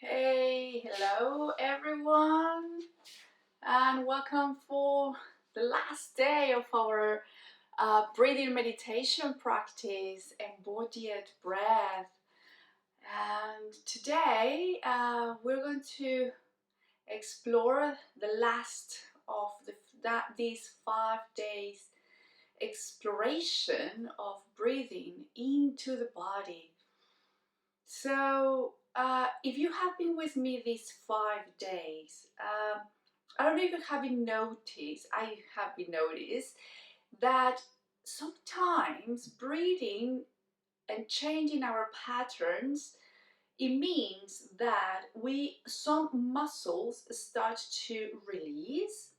Hey, hello everyone, and welcome for the last day of our breathing meditation practice, embodied breath. And today we're going to explore the last of these 5 days exploration of breathing into the body. So, if you have been with me these 5 days, I don't know if you have been noticed, I have been noticed that sometimes breathing and changing our patterns, it means that some muscles start to release,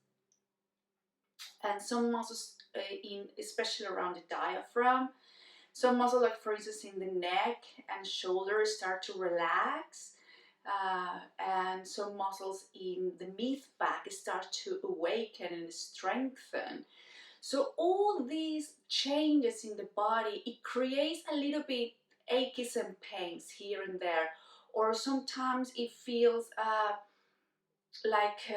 and some muscles especially around the diaphragm. Some muscles, like for instance in the neck and shoulders, start to relax, and some muscles in the mid back start to awaken and strengthen. So all these changes in the body, it creates a little bit aches and pains here and there, or sometimes it feels like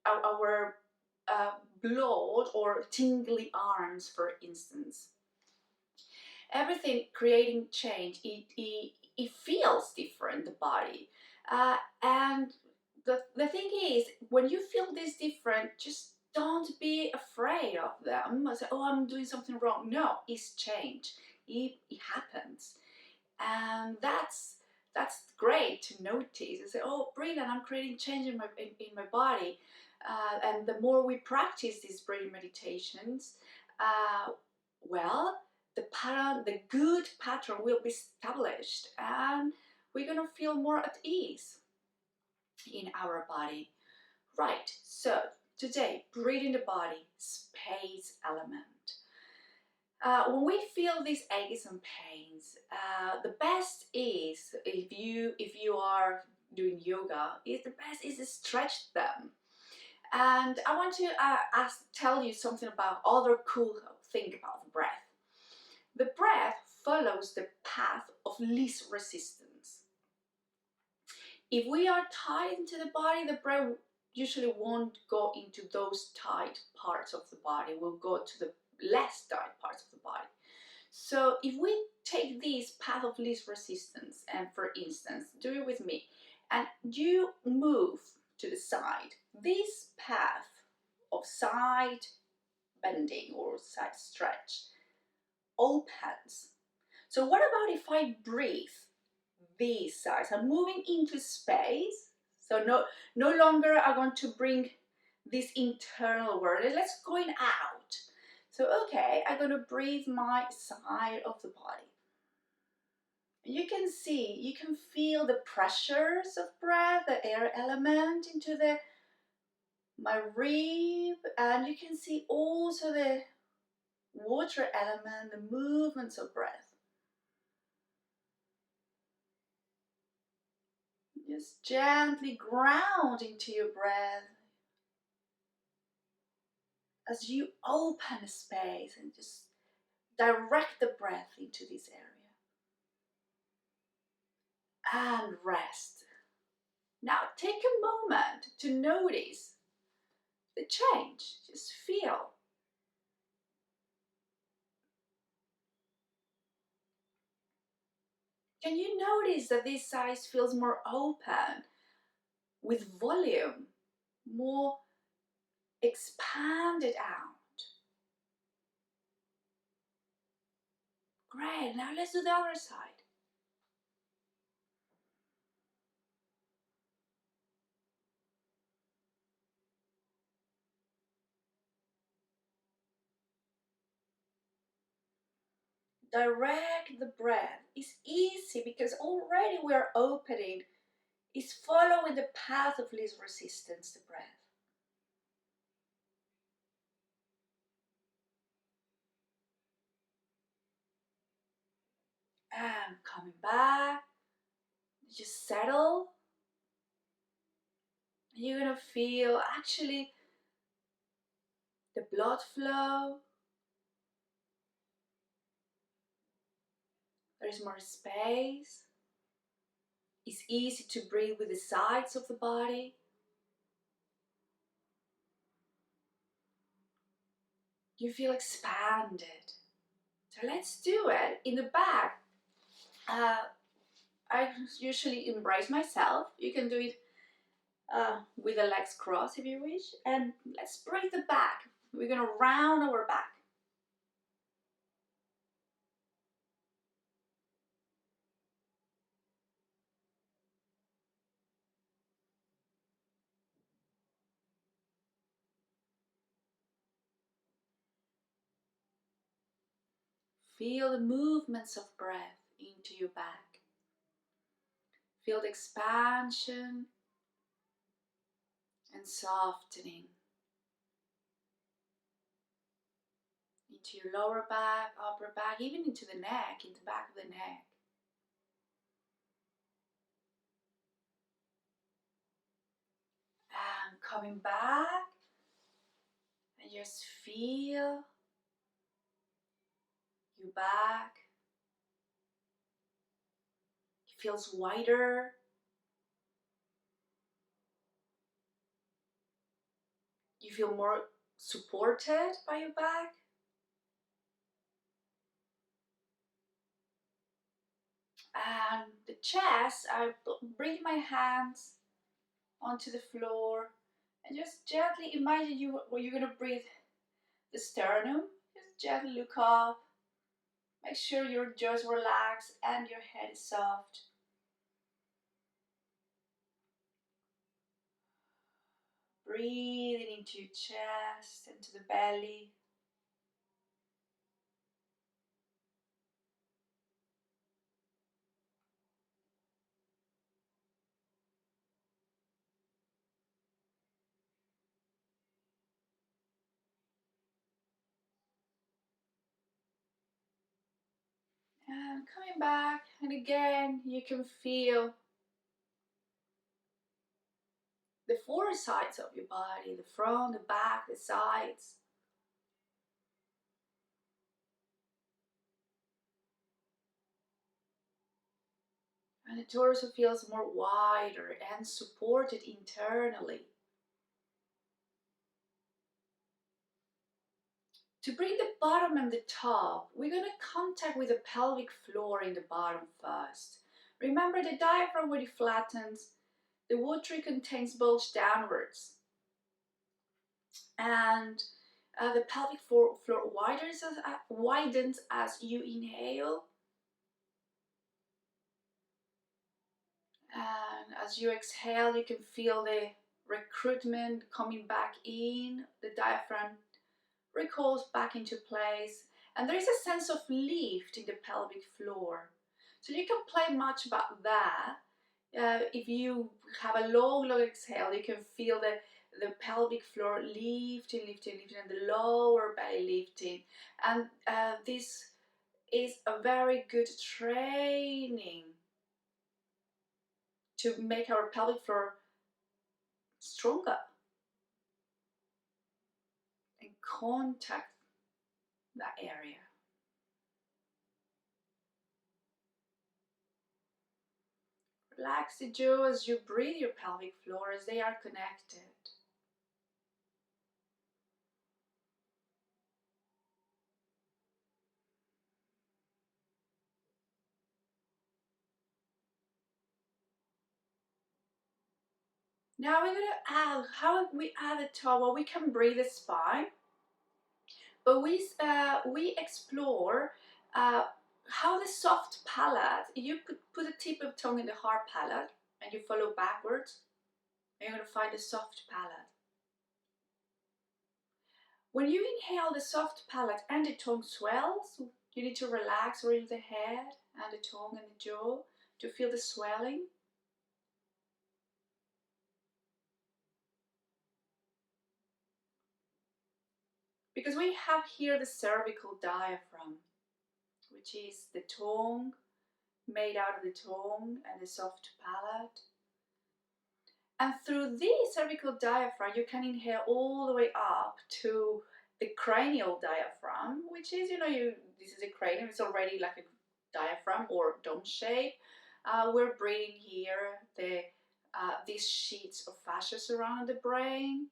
our blood or tingly arms, for instance. Everything creating change, it feels different, the body, and the thing is, when you feel this different, just don't be afraid of them. Say, oh, I'm doing something wrong. No, it's change. It happens, and that's great to notice and say, oh, brilliant, I'm creating change in my body. And the more we practice these breathing meditations, well, the good pattern will be established, and we're gonna feel more at ease in our body. Right, so today, breathing the body, space element. When we feel these aches and pains, the best is, if you are doing yoga, is the best is to stretch them. And I want to tell you something about other cool thing about the breath. The breath follows the path of least resistance. If we are tight into the body, the breath usually won't go into those tight parts of the body, will go to the less tight parts of the body. So if we take this path of least resistance, and for instance, do it with me, and you move to the side, this path of side bending or side stretch opens. So what about if I breathe these sides? I'm moving into space. So no longer I'm going to bring this internal awareness. Let's going out. So okay, I'm going to breathe my side of the body. You can see, you can feel the pressures of breath, the air element into my rib, and you can see also the water element, the movements of breath. Just gently ground into your breath as you open a space and just direct the breath into this area. And rest. Now take a moment to notice the change. Just feel. Can you notice that this side feels more open, with volume, more expanded out? Great, now let's do the other side. Direct the breath. It's easy because already we are opening. It's following the path of least resistance, the breath. And coming back, just settle. You're gonna feel actually the blood flow. There is more space. It's easy to breathe with the sides of the body. You feel expanded. So let's do it in the back. I usually embrace myself. You can do it with the legs crossed if you wish. And let's breathe the back. We're going to round our back. Feel the movements of breath into your back. Feel the expansion and softening into your lower back, upper back, even into the neck, in the back of the neck. And coming back, and just feel your back. It feels wider. You feel more supported by your back. And the chest, I bring my hands onto the floor and just gently imagine you're going to breathe the sternum. Just gently look up. Make sure your jaws relax and your head is soft. Breathing into your chest, into the belly. And coming back, and again you can feel the four sides of your body, the front, the back, the sides. And the torso feels more wider and supported internally. To bring the bottom and the top, we're going to contact with the pelvic floor in the bottom first. Remember the diaphragm when it flattens, the water it contains bulge downwards. And the pelvic floor widens as you inhale. And as you exhale, you can feel the recruitment coming back in. The diaphragm recalls back into place. And there is a sense of lift in the pelvic floor. So you can play much about that. If you have a long exhale, you can feel the pelvic floor lifting, and the lower belly lifting. And this is a very good training to make our pelvic floor stronger and contact that area. Relax the jaw as you breathe your pelvic floor as they are connected. Now we're going to add, how we add the toe? Well, we can breathe the spine, but we explore how the soft palate, you could put the tip of tongue in the hard palate and you follow backwards, and you're going to find a soft palate. When you inhale, the soft palate and the tongue swells. You need to relax around the head and the tongue and the jaw to feel the swelling. Because we have here the cervical diaphragm, which is the tongue, made out of the tongue and the soft palate. And through the cervical diaphragm, you can inhale all the way up to the cranial diaphragm, which is, this is a cranium, it's already like a diaphragm or dome shape. We're breathing here, these sheets of fascia surround the brain.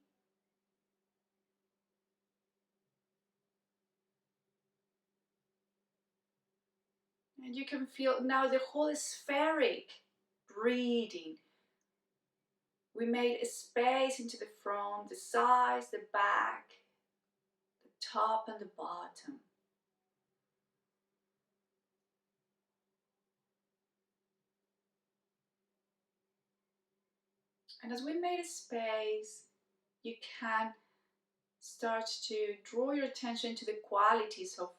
And you can feel now the whole spheric breathing. We made a space into the front, the sides, the back, the top and the bottom. And as we made a space, you can start to draw your attention to the qualities of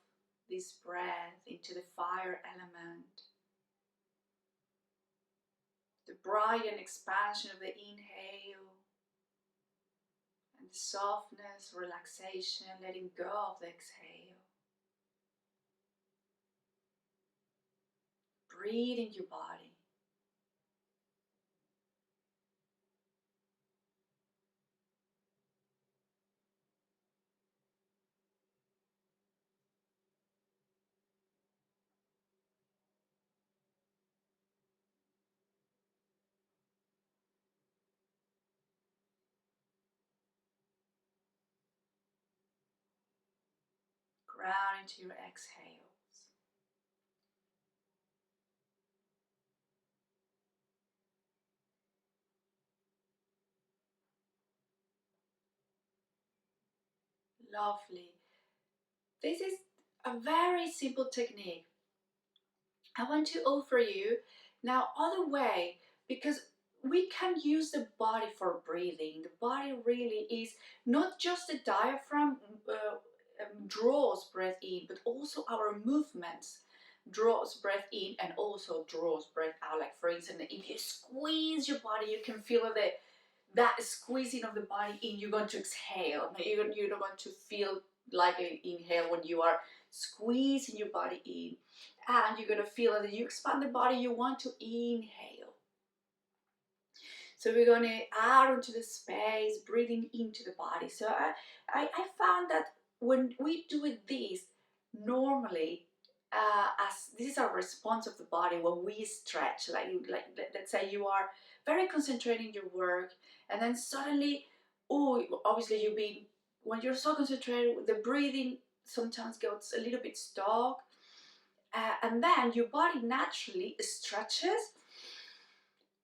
this breath, into the fire element, the bright and expansion of the inhale, and the softness, relaxation, letting go of the exhale. Breathe in your body. Ground into your exhales. Lovely. This is a very simple technique. I want to offer you now other way, because we can use the body for breathing. The body really is not just the diaphragm draws breath in, but also our movements draws breath in and also draws breath out. Like for instance, if you squeeze your body, you can feel that squeezing of the body in. You're going to exhale. You're going to feel like an inhale when you are squeezing your body in, and you're going to feel that you expand the body. You want to inhale. So we're going to add into the space, breathing into the body. So I found that when we do this normally, as this is our response of the body when we stretch, like let's say you are very concentrating your work, and then suddenly, oh, obviously when you're so concentrated, the breathing sometimes gets a little bit stuck, and then your body naturally stretches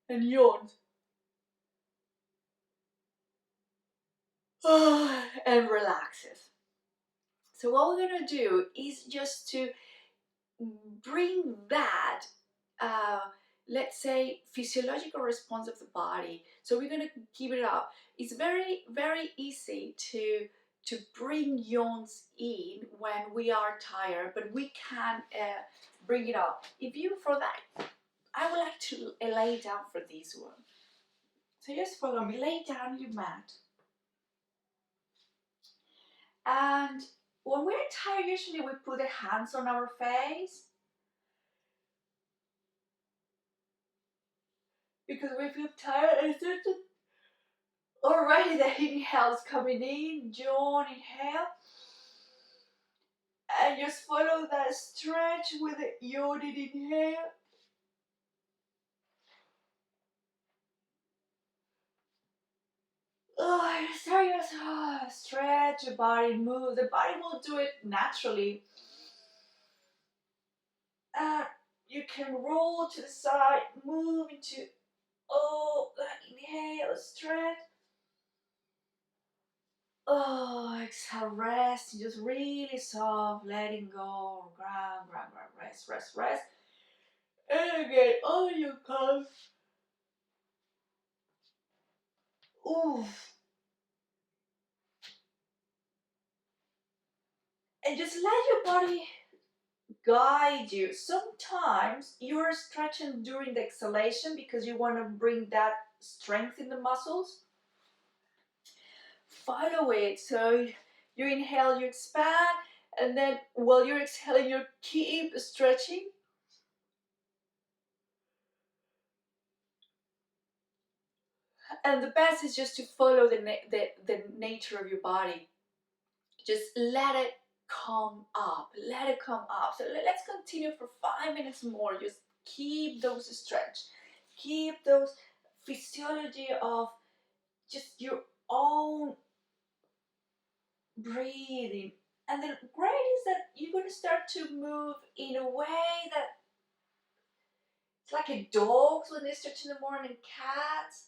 and yawns. And relaxes. So what we're gonna do is just to bring that, let's say, physiological response of the body. So we're gonna keep it up. It's very, very easy to bring yawns in when we are tired, but we can bring it up. If you, for that, I would like to lay down for this one. So just follow me. Lay down your mat. And when we're tired, usually we put the hands on our face because we feel tired, and already the inhale is coming in, yawn, inhale, and just follow that stretch with the yawning inhale. Oh, serious. Stretch your body, move. The body will do it naturally. You can roll to the side, move into, inhale, stretch. Exhale, rest. Just really soft, letting go. Ground, rest, rest, rest. And again, on your calf. Oof. And just let your body guide you. Sometimes you're stretching during the exhalation because you want to bring that strength in the muscles. Follow it. So you inhale, you expand, and then while you're exhaling, you keep stretching. And the best is just to follow the nature of your body. Just let it come up. Let it come up. So let's continue for 5 minutes more. Just Keep those stretch. Keep those physiology of just your own breathing. And the great is that you're going to start to move in a way that it's like a dogs when they stretch in the morning, cats.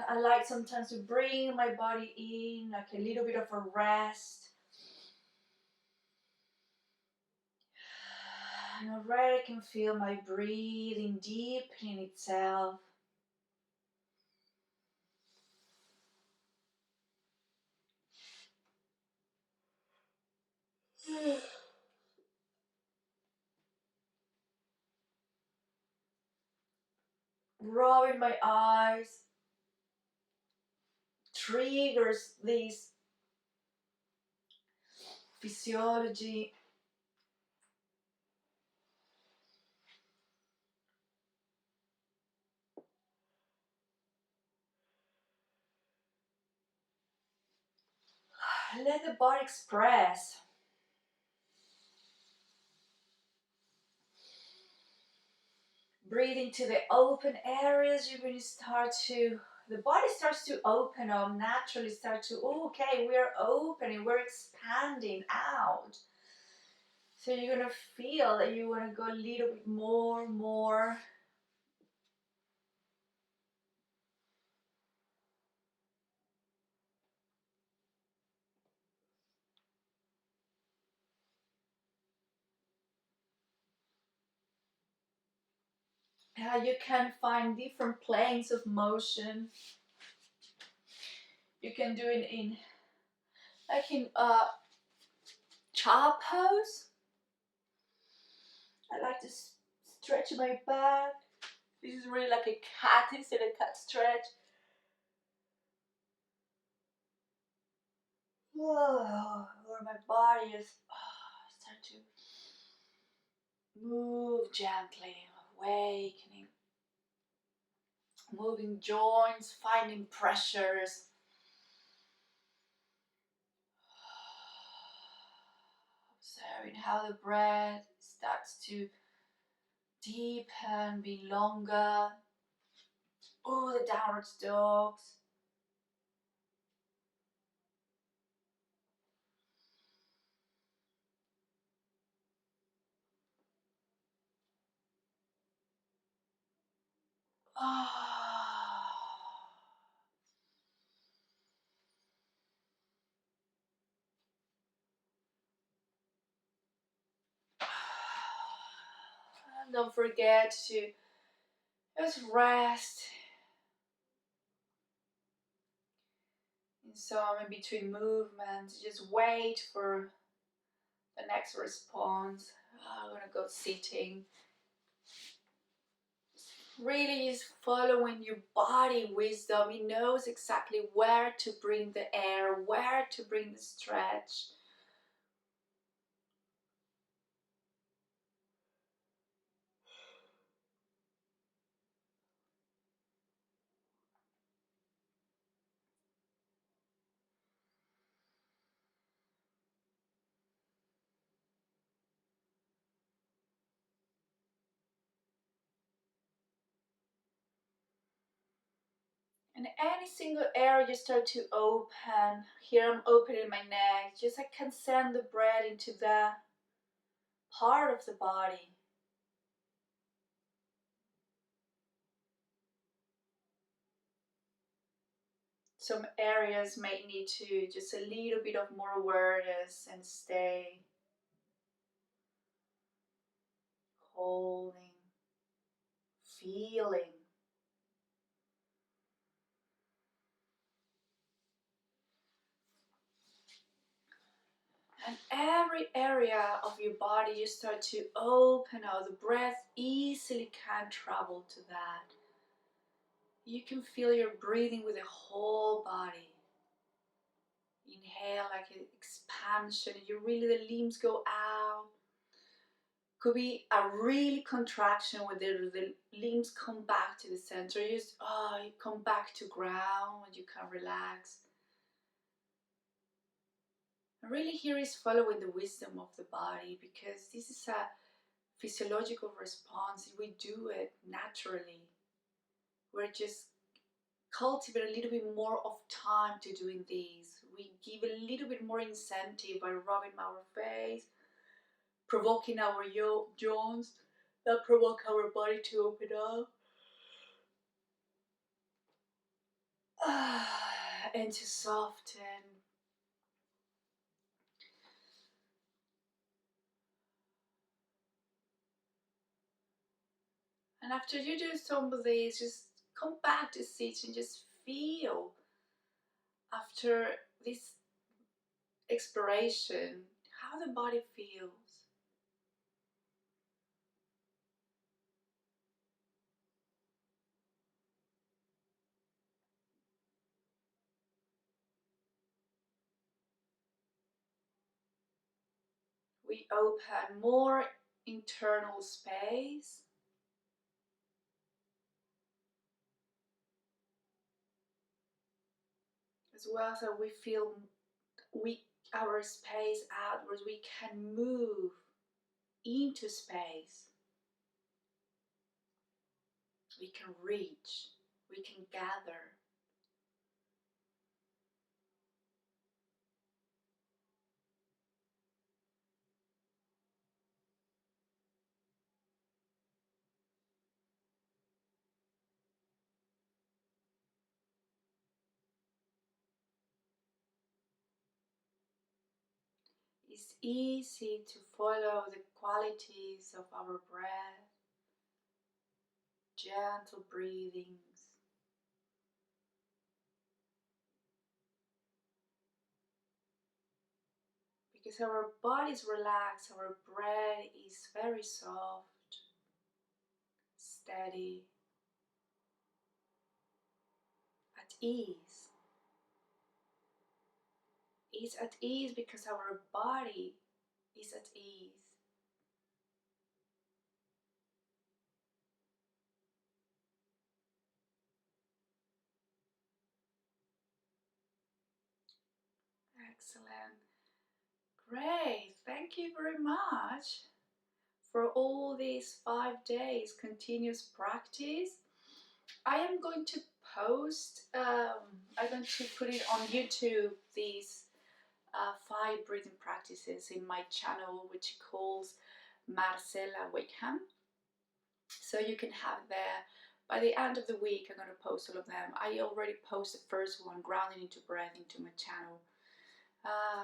I like sometimes to bring my body in, like a little bit of a rest. And already I can feel my breathing deepening itself. Rubbing my eyes triggers this physiology. Let the body express. Breathe into the open areas. You're going to start to, the body starts to open up, naturally start to, okay, we're opening, we're expanding out. So you're going to feel that you want to go a little bit more. You can find different planes of motion. You can do it in like in child pose. I like to stretch my back. This is really like a cat instead of cat stretch. Whoa, or my body is start to move gently, awakening, moving joints, finding pressures. Observing how the breath starts to deepen, be longer. Oh, the downward dogs. And don't forget to just rest in some in between movements. Just wait for the next response. I'm gonna go sitting. Really is following your body wisdom. It knows exactly where to bring the air, where to bring the stretch. And any single area you start to open. Here I'm opening my neck. Just I can send the breath into that part of the body. Some areas may need to just a little bit of more awareness and stay. Holding. Feeling. And every area of your body you start to open out. The breath easily can travel to that. You can feel your breathing with the whole body. Inhale like an expansion. You really, the limbs go out. Could be a really contraction where the limbs come back to the center. You come back to ground and you can relax. And really here is following the wisdom of the body, because this is a physiological response. We do it naturally. We're just cultivate a little bit more of time to doing this. We give a little bit more incentive by rubbing our face, provoking our yawns that provoke our body to open up. And to soften. And after you do some of these, just come back to sit and just feel after this exploration how the body feels. We open more internal space, as well as we feel our space outwards. We can move into space. We can reach. We can gather. It's easy to follow the qualities of our breath, gentle breathings. Because our body is relaxed, our breath is very soft, steady, at ease. It's at ease because our body is at ease. Excellent. Great. Thank you very much for all these 5 days continuous practice. I am going to I'm going to put it on YouTube, these 5 breathing practices in my channel, which calls Marcella Wakeham. So you can have there, by the end of the week, I'm going to post all of them. I already posted the first one, Grounding into Breath, into my channel.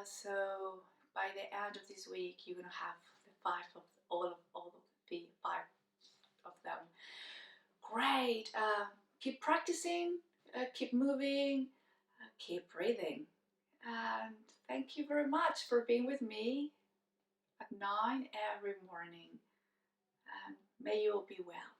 So by the end of this week, you're going to have the 5 of all of the 5 of them. Great. Keep practicing, keep moving, keep breathing. And thank you very much for being with me at 9 every morning. And may you all be well.